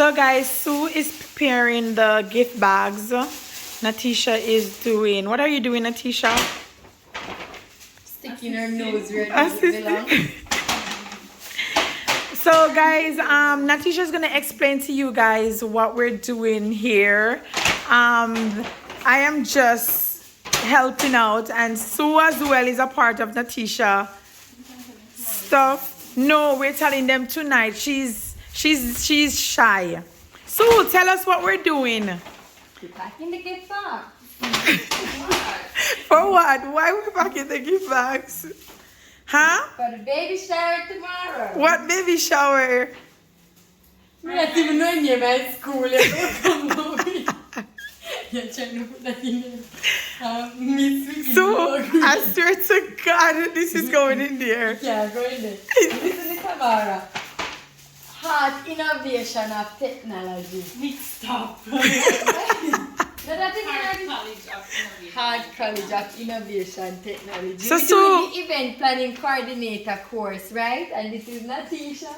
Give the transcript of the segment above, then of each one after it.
So guys, Sue is preparing the gift bags. Natisha is doing, what are you doing, Natisha? Sticking her nose where it belongs. So guys, Natisha is gonna explain to you guys what we're doing here. I am just helping out, and Sue as well is a part of Natisha stuff. No, we're telling them tonight. She's shy. Sue, tell us what we're doing. We're packing the gift box. For what? Why we're packing the gift bags? Huh? For the baby shower tomorrow. What baby shower? I'm not even knowing you about school. You're trying to put that in there. So, I swear to God, this is going in there. Yeah, go in there. Listen to Tamara. Heart innovation of technology. Stop. No, that is Hard College Hard of Innovation. College of Innovation Technology. So, We're doing the event planning coordinator course, right? And this is Natisha.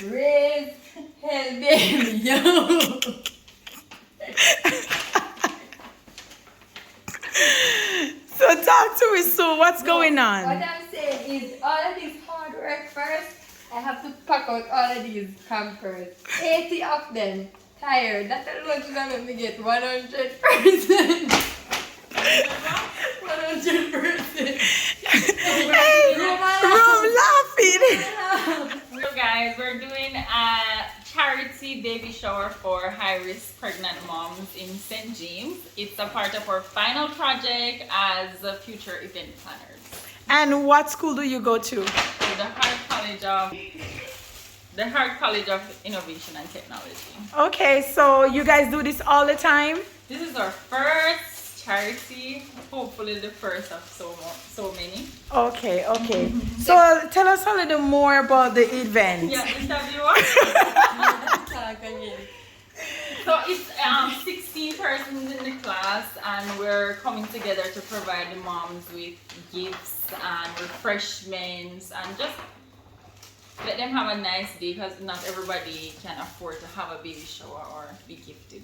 Raise hell baby, yo. So talk to me, Sue. What's going What on? I'm saying is all of this hard work first, I have to pack out all of these campers. 80 of them. Tired. That alone is gonna make me get 100%. 100%. Hey, room laughing. So guys, we're doing a charity baby shower for high-risk pregnant moms in St. James. It's a part of our final project as future event planners. And what school do you go to? So the Hard College of Innovation and Technology. Okay, so you guys do this all the time? This is our first charity, hopefully the first of so many. Okay, okay. So tell us a little more about the event. Yeah, interviewer. So it's 16 persons in the class, and we're coming together to provide the moms with gifts and refreshments and just let them have a nice day, because not everybody can afford to have a baby shower or be gifted.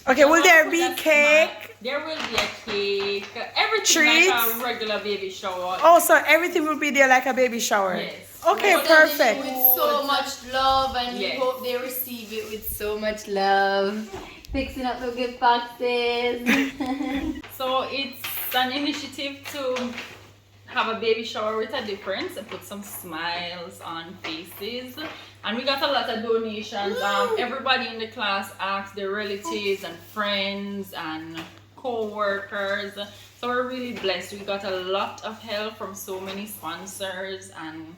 Okay, will there be That's cake? smart. There will be a cake, everything Treats? like a regular baby shower. Oh, so everything will be there like a baby shower? Yes. Okay, But then perfect. With so much love, and we Yes. hope they receive it with so much love. Fixing up the gift boxes. So it's an initiative to have a baby shower with a difference and put some smiles on faces. And we got a lot of donations. Everybody in the class asked their relatives and friends and co-workers. So we're really blessed. We got a lot of help from so many sponsors, and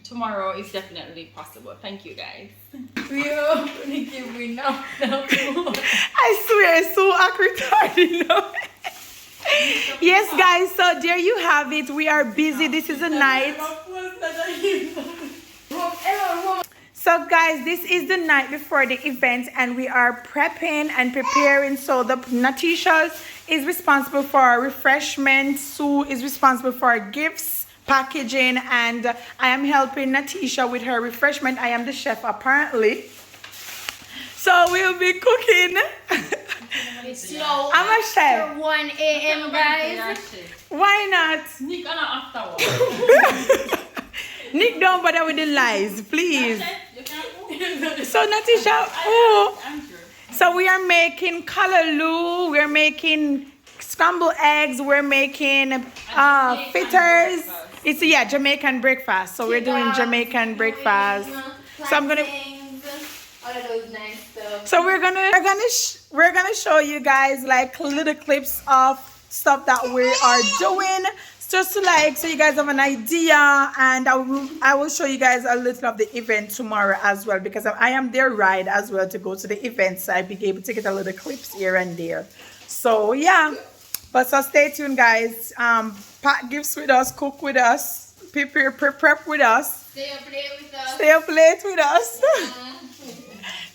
tomorrow is definitely possible. Thank you guys. We hope we give enough. I swear, so accurate. Yes, guys, so there you have it. We are busy. This is a night. So guys, this is the night before the event, and we are prepping and preparing. So the Natisha is responsible for refreshment, Sue is responsible for gifts, packaging, and I am helping Natisha with her refreshment. I am the chef apparently. So we'll be cooking. Slow. I'm a chef. 1 a.m. guys. Why not? Nick on afterward. Nick, don't bother with the lies, please. You can So Natisha, oh. I'm sure. So we are making callaloo, we're making scrambled eggs, we're making fritters. It's Jamaican breakfast. So we're doing Jamaican breakfast. So I'm gonna. All of those nice stuff. So we're gonna show you guys like little clips of stuff that we are doing, just to so you guys have an idea, and I will show you guys a little of the event tomorrow as well, because I am their ride as well to go to the event, so I'll be able to get a little clips here and there. So yeah, but so stay tuned guys. Pack gifts with us, cook with us, prep with us, Stay up late with us. stay up late with us.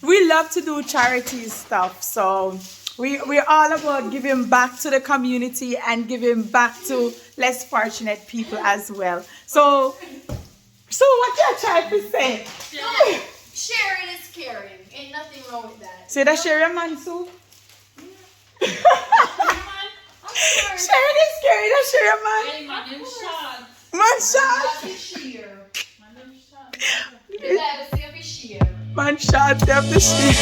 We love to do charity stuff, so we're all about giving back to the community and giving back to less fortunate people as well. So what you're trying to say? Sharing is caring. Ain't nothing wrong with that. See that share your man soup? Of course. Sharon is scary, that share your man. Hey, man, them short. Man shot. That's a sheer. Man, them short. The Bible say a sheer. Man shot, they have the shit.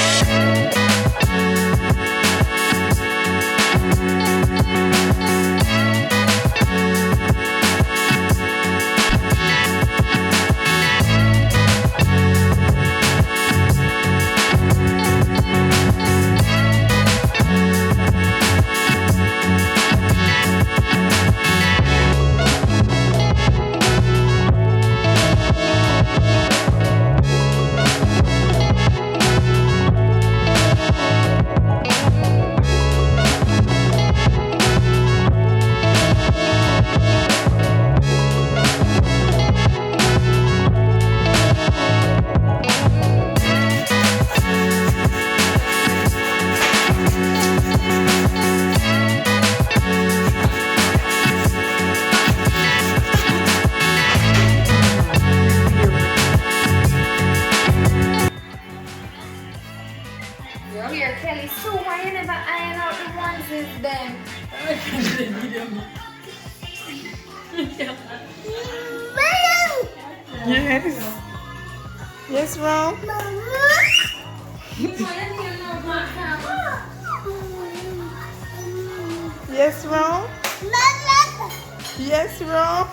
You're here, Kelly. So why you never iron out the onesies then? Yes. Yes, Ron. Yes, Ron. Yes, Ron.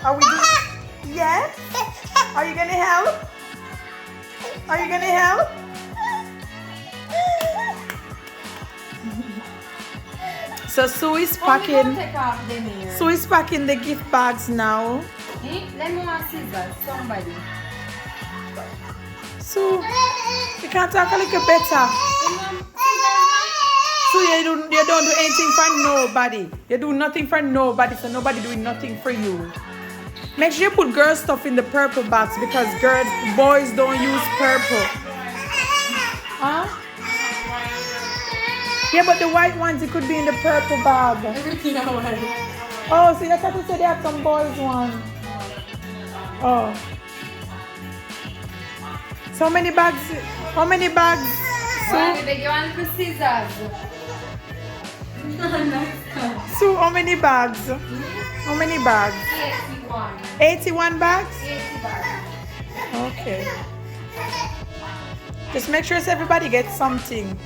Are we doing? Yes. Are you gonna help? Are you gonna help? So Sue is packing. Take off them here. Sue is packing the gift bags now. Let me want scissors, somebody. Sue, you can't talk a little better. So you don't do anything for nobody. You do nothing for nobody, so nobody doing nothing for you. Make sure you put girl stuff in the purple box because boys don't use purple. Huh? Yeah, but the white ones, it could be in the purple bag. Everything I want. Oh, so you thought you said they had some boys one. Oh. So many bags? How many bags? Why did you want for scissors? Sue, how many bags? How many bags? 81. 81 bags? 80 bags. Okay. Just make sure everybody gets something.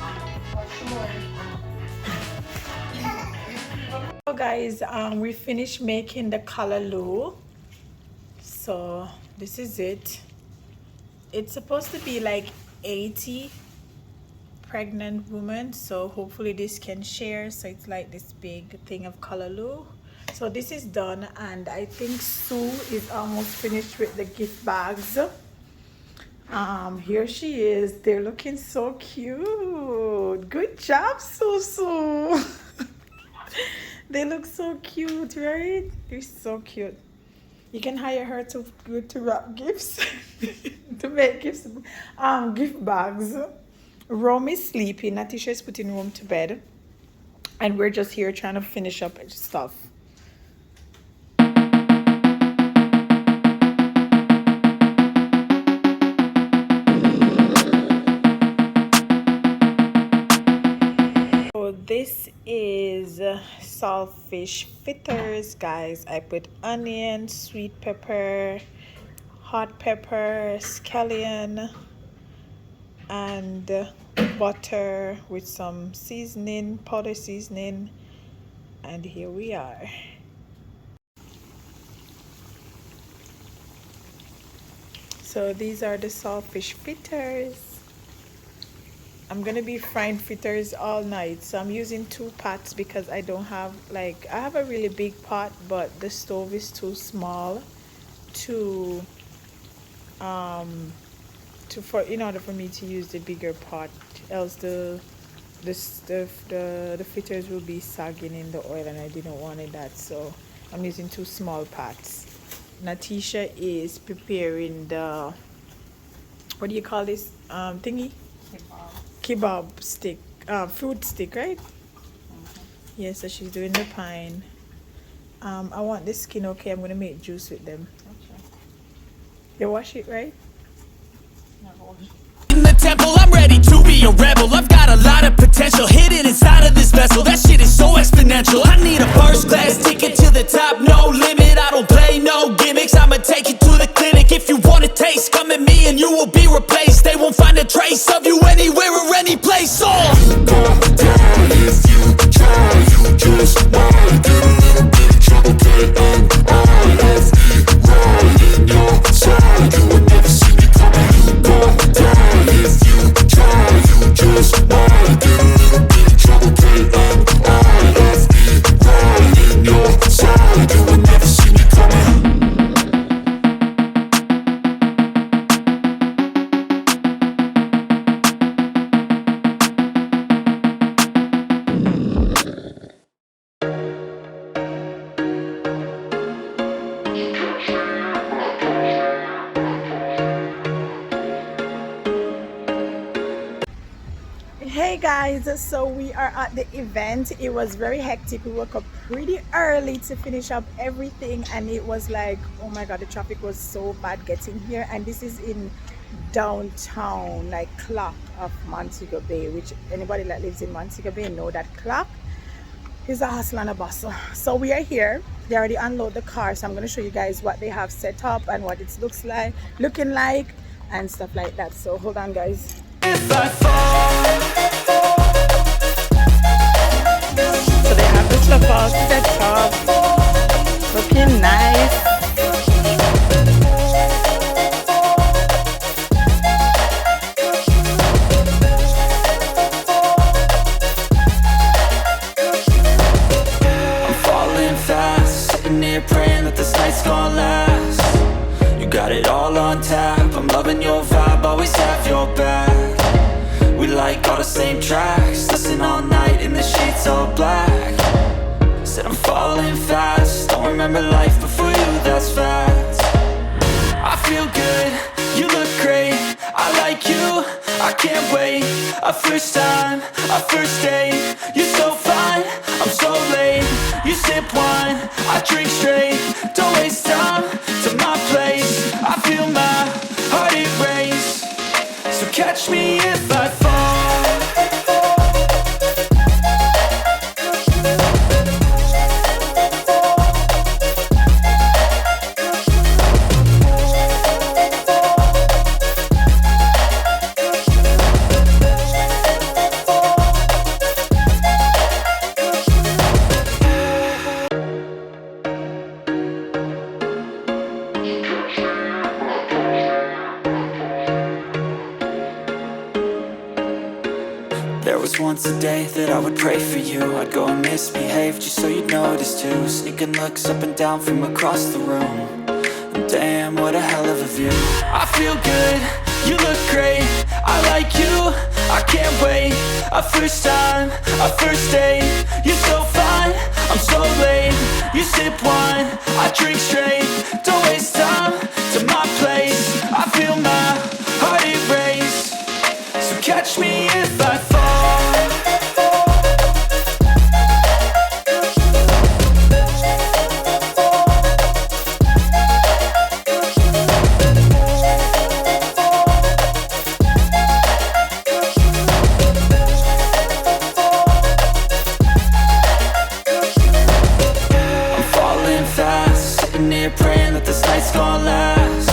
So guys, we finished making the callaloo. So this is it. It's supposed to be like 80 pregnant women, so hopefully this can share. So it's like this big thing of callaloo. So this is done, and I think Sue is almost finished with the gift bags. Here she is. They're looking so cute. Good job, Sue. They look so cute, right? They're so cute. You can hire her to wrap gifts, to make gifts, gift bags. Rome is sleeping. Natisha is putting Rome to bed, and we're just here trying to finish up stuff. So this is saltfish fritters, guys. I put onion, sweet pepper, hot pepper, scallion, and butter with some seasoning, powder seasoning, and here we are. So these are the saltfish fritters. I'm gonna be frying fritters all night, so I'm using 2 pots because I don't have, like, I have a really big pot, but the stove is too small to in order for me to use the bigger pot, else the fritters will be sagging in the oil, and I didn't want it that, so I'm using 2 small pots. Natisha is preparing the, what do you call this thingy? Kebab stick, fruit stick, right? Yeah, so she's doing the pine. I want the skin, okay, I'm gonna make juice with them. You wash it, right? In the temple, I'm ready to be a rebel. I've got a lot of potential hidden inside of this vessel. That shit is so exponential. I need a first class ticket to the top, no limit. I don't play no gimmicks. I'ma take you to the clinic. If you want a taste, come at me and you will be replaced. They won't find a trace of you anywhere or any place. So you gon' die if you try. You just might get a little bit of trouble, but I'm right in your side. You will never see me coming. You gon' die if you try. You just might get a little bit of trouble, but I'm right in your side. You will never see me coming. Hey guys, so we are at the event. It was very hectic. We woke up pretty early to finish up everything, and it was like, oh my god, the traffic was so bad getting here. And this is in downtown, like Clock of Montego Bay, which anybody that lives in Montego Bay know that Clock is a hustle and a bustle. So we are here. They already unload the car, so I'm going to show you guys what they have set up and what it looking like and stuff like that. So hold on guys. If I fall, so they have the stuff all set up, looking nice. I'm falling fast, sitting here praying that this night's gonna last. You got it all on tap, I'm loving your vibe, always have your back. We like all the same tracks, listen all night in the sheets all black. Said I'm falling fast, don't remember life before you, that's fact. I feel good, you look great, I like you, I can't wait. A first time, a first date, you're so fine, I'm so late. You sip wine, I drink straight, don't waste time to my place. I feel my heart erase, so catch me if I fall. There was once a day that I would pray for you. I'd go and misbehave just so you'd notice too. Sneaking looks up and down from across the room. And damn, what a hell of a view. I feel good, you look great, I like you, I can't wait. A first time, a first date, you're so fine, I'm so late. You sip wine, I drink straight, don't waste time to my place. I feel my heart erase, so catch me if I fall. Praying that this night's gonna last.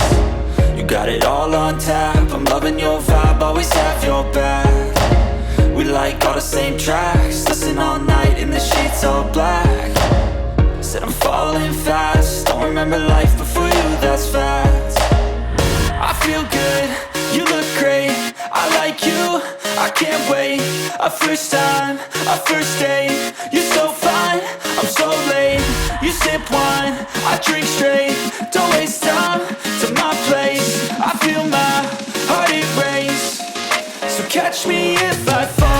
You got it all on tap, I'm loving your vibe, always have your back. We like all the same tracks, listen all night in the sheets all black. Said I'm falling fast, don't remember life before you, that's fact. I feel good, you look great, I like you, I can't wait. A first time, a first date, you're so fine, I'm so late. You sip wine, I drink straight, don't waste time to my place. I feel my heart erase, so catch me if I fall.